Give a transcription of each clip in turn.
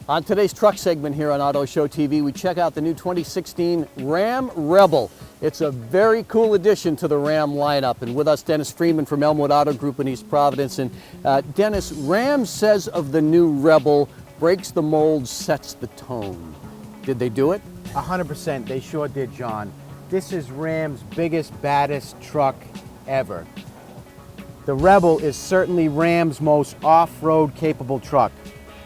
On today's truck segment here on Auto Show TV, we check out the new 2016 Ram Rebel. It's a very cool addition to the Ram lineup. And with us, Dennis Freeman from Elmwood Auto Group in East Providence. And Dennis, Ram says of the new Rebel, breaks the mold, sets the tone. Did they do it? 100%, they sure did, John. This is Ram's biggest, baddest truck ever. The Rebel is certainly Ram's most off-road capable truck.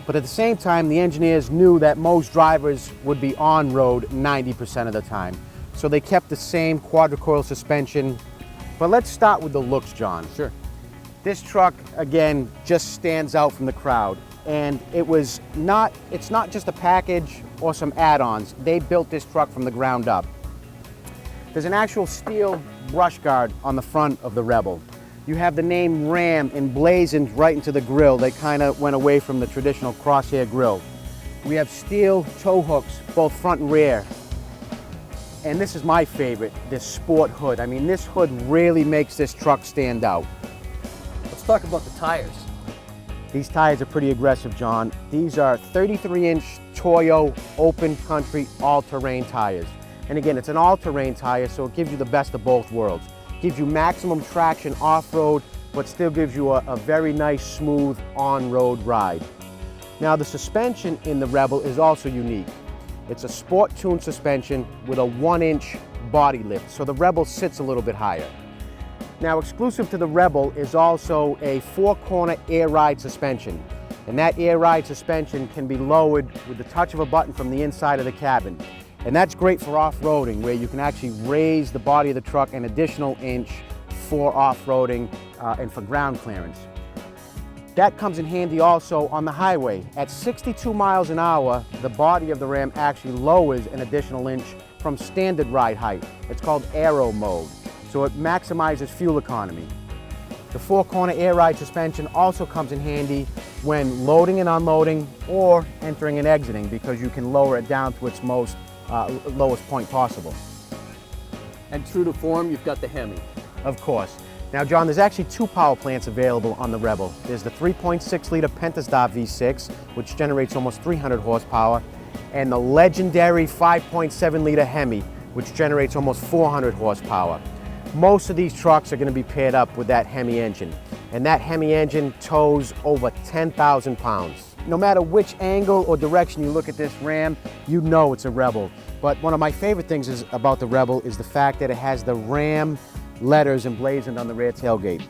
But at the same time, the engineers knew that most drivers would be on-road 90% of the time. So they kept the same quadricoil suspension. But let's start with the looks, John. Sure. This truck, again, just stands out from the crowd. And it's not just a package or some add-ons. They built this truck from the ground up. There's an actual steel brush guard on the front of the Rebel. You have the name Ram emblazoned right into the grille. They kind of went away from the traditional crosshair grille. We have steel tow hooks, both front and rear. And this is my favorite, this sport hood. I mean, this hood really makes this truck stand out. Let's talk about the tires. These tires are pretty aggressive, John. These are 33-inch Toyo open country all-terrain tires. And again, it's an all-terrain tire, so it gives you the best of both worlds. Gives you maximum traction off-road, but still gives you a very nice, smooth on-road ride. Now, the suspension in the Rebel is also unique. It's a sport-tuned suspension with a 1-inch body lift, so the Rebel sits a little bit higher. Now, exclusive to the Rebel is also a 4-corner air ride suspension. And that air ride suspension can be lowered with the touch of a button from the inside of the cabin. And that's great for off-roading, where you can actually raise the body of the truck an additional inch for off-roading and for ground clearance. That comes in handy also on the highway. At 62 miles an hour, the body of the Ram actually lowers an additional inch from standard ride height. It's called aero mode, so it maximizes fuel economy. The 4-corner air ride suspension also comes in handy when loading and unloading or entering and exiting, because you can lower it down to its most lowest point possible. And true to form, you've got the Hemi. Of course. Now, John, there's actually 2 power plants available on the Rebel. There's the 3.6-liter Pentastar V6, which generates almost 300 horsepower, and the legendary 5.7-liter Hemi, which generates almost 400 horsepower. Most of these trucks are going to be paired up with that Hemi engine, and that Hemi engine tows over 10,000 pounds. No matter which angle or direction you look at this Ram, you know it's a Rebel. But one of my favorite things about the Rebel is the fact that it has the Ram letters emblazoned on the rear tailgate.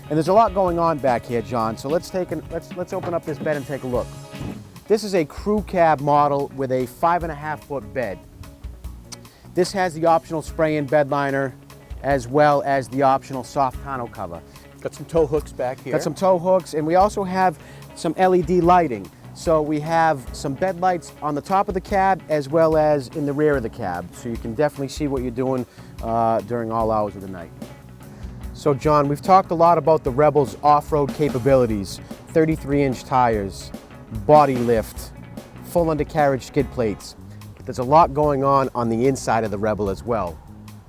And there's a lot going on back here, John, so let's open up this bed and take a look. This is a crew cab model with a 5.5-foot bed. This has the optional spray-in bed liner as well as the optional soft tonneau cover. Got some tow hooks back here. Got some tow hooks, and we also have some LED lighting. So we have some bed lights on the top of the cab as well as in the rear of the cab. So you can definitely see what you're doing during all hours of the night. So John, we've talked a lot about the Rebel's off-road capabilities. 33-inch tires, body lift, full undercarriage skid plates. But there's a lot going on the inside of the Rebel as well.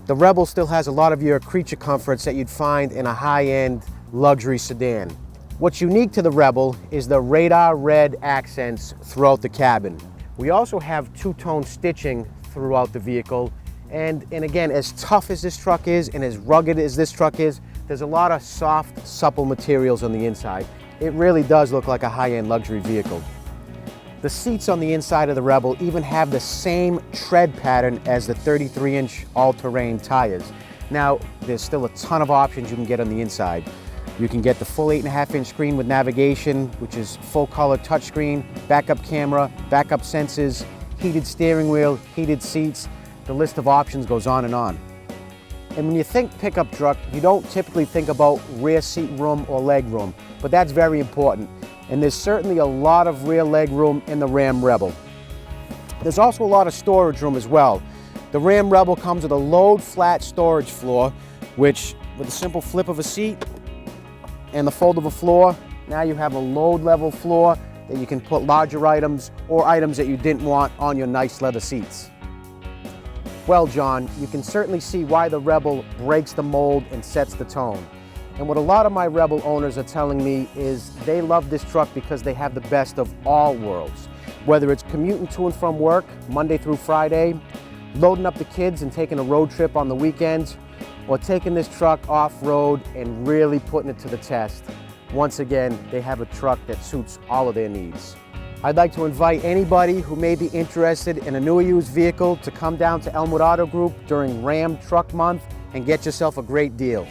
The Rebel still has a lot of your creature comforts that you'd find in a high-end luxury sedan. What's unique to the Rebel is the radar red accents throughout the cabin. We also have two-tone stitching throughout the vehicle. And again, as tough as this truck is and as rugged as this truck is, there's a lot of soft, supple materials on the inside. It really does look like a high-end luxury vehicle. The seats on the inside of the Rebel even have the same tread pattern as the 33-inch all-terrain tires. Now, there's still a ton of options you can get on the inside. You can get the full 8.5-inch screen with navigation, which is full-color touchscreen, backup camera, backup sensors, heated steering wheel, heated seats. The list of options goes on and on. And when you think pickup truck, you don't typically think about rear seat room or leg room, but that's very important. And there's certainly a lot of rear leg room in the Ram Rebel. There's also a lot of storage room as well. The Ram Rebel comes with a load flat storage floor, which with a simple flip of a seat and the fold of a floor, now you have a load level floor that you can put larger items or items that you didn't want on your nice leather seats. Well, John, you can certainly see why the Rebel breaks the mold and sets the tone. And what a lot of my Rebel owners are telling me is they love this truck because they have the best of all worlds. Whether it's commuting to and from work Monday through Friday, loading up the kids and taking a road trip on the weekends, or taking this truck off-road and really putting it to the test. Once again, they have a truck that suits all of their needs. I'd like to invite anybody who may be interested in a new or used vehicle to come down to Elmwood Auto Group during Ram Truck Month and get yourself a great deal.